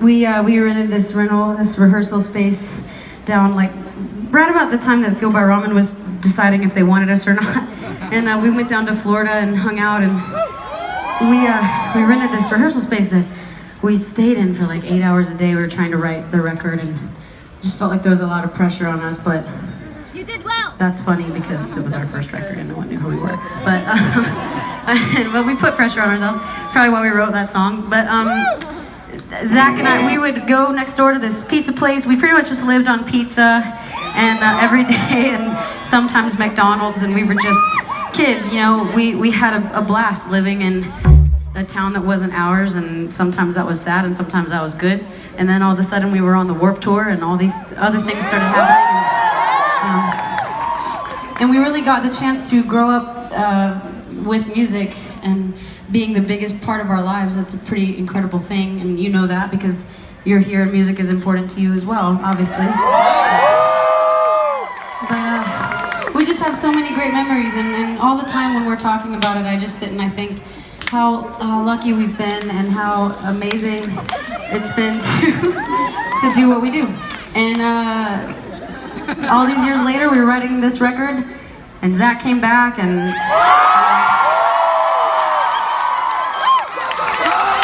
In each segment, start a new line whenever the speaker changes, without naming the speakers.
we rented this rehearsal space down like right about the time that Fuel by Ramen was deciding if they wanted us or not. And we went down to Florida and hung out, and we rented this rehearsal space that we stayed in for like 8 hours a day. We were trying to write the record, and just felt like there was a lot of pressure on us, but
you did well.
That's funny because it was our first record and no one knew who we were. But but we put pressure on ourselves. Probably why we wrote that song. But Zach and I, we would go next door to this pizza place. We pretty much just lived on pizza and every day, and sometimes McDonald's, and we were just kids, you know. We had a blast living in a town that wasn't ours, and sometimes that was sad and sometimes that was good. And then all of a sudden we were on the Warped Tour and all these other things started happening. And we really got the chance to grow up with music and being the biggest part of our lives. That's a pretty incredible thing, and you know that because you're here and music is important to you as well, obviously. But we just have so many great memories, and all the time when we're talking about it, I just sit and I think how lucky we've been and how amazing it's been to do what we do. And all these years later, we were writing this record, and Zach came back, and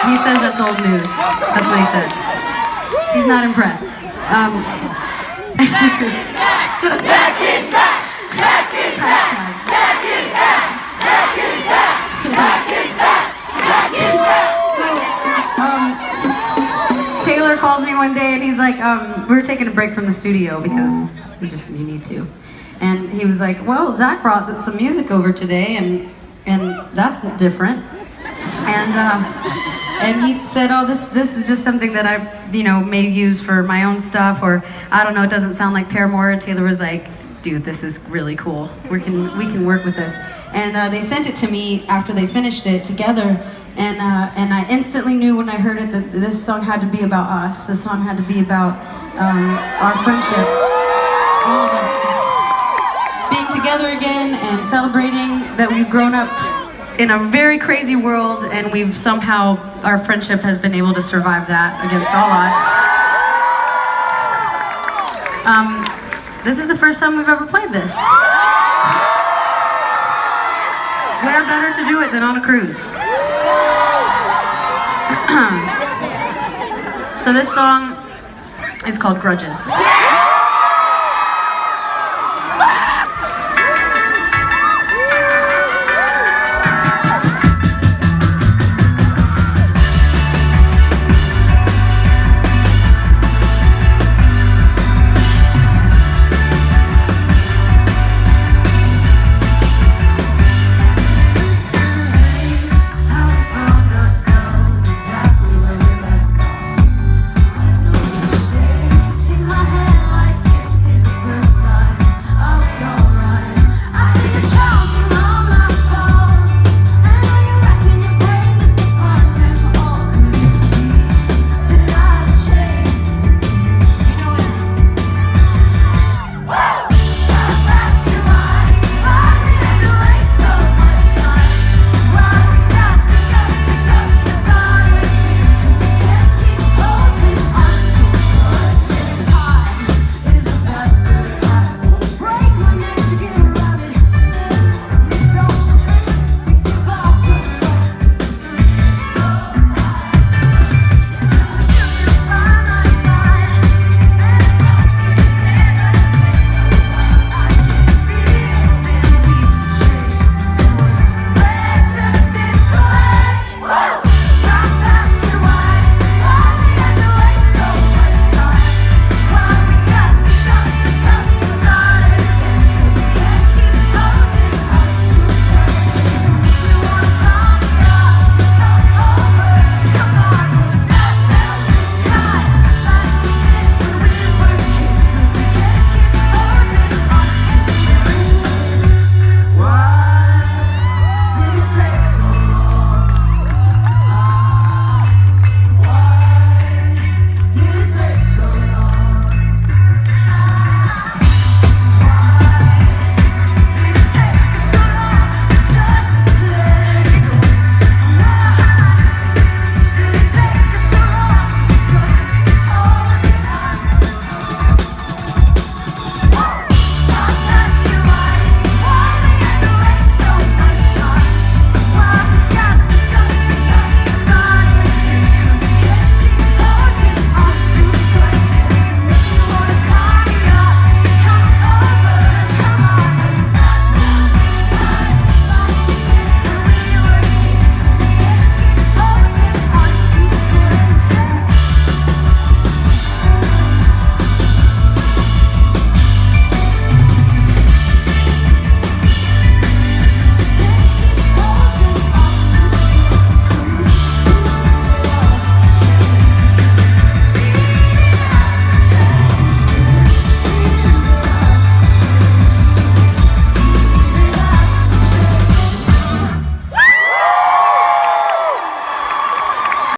he says that's old news. That's what he said. He's not impressed.
Zach is back! Zach is back! Zach is back! Zach is back! Zach is back! Zach is back! Zach is back!
So, Taylor calls me one day and he's like, we were taking a break from the studio because you need to. And he was like, well, Zach brought some music over today, and that's different. And he said, oh, this is just something that I, may use for my own stuff, or I don't know, it doesn't sound like Paramore. And Taylor was like, dude, this is really cool. We can work with this. And they sent it to me after they finished it together, and I instantly knew when I heard it that this song had to be about us. This song had to be about our friendship. All of us just being together again and celebrating that we've grown up in a very crazy world, and we've somehow, our friendship has been able to survive that against all odds. This is the first time we've ever played this. Where better to do it than on a cruise? So this song is called Grudges.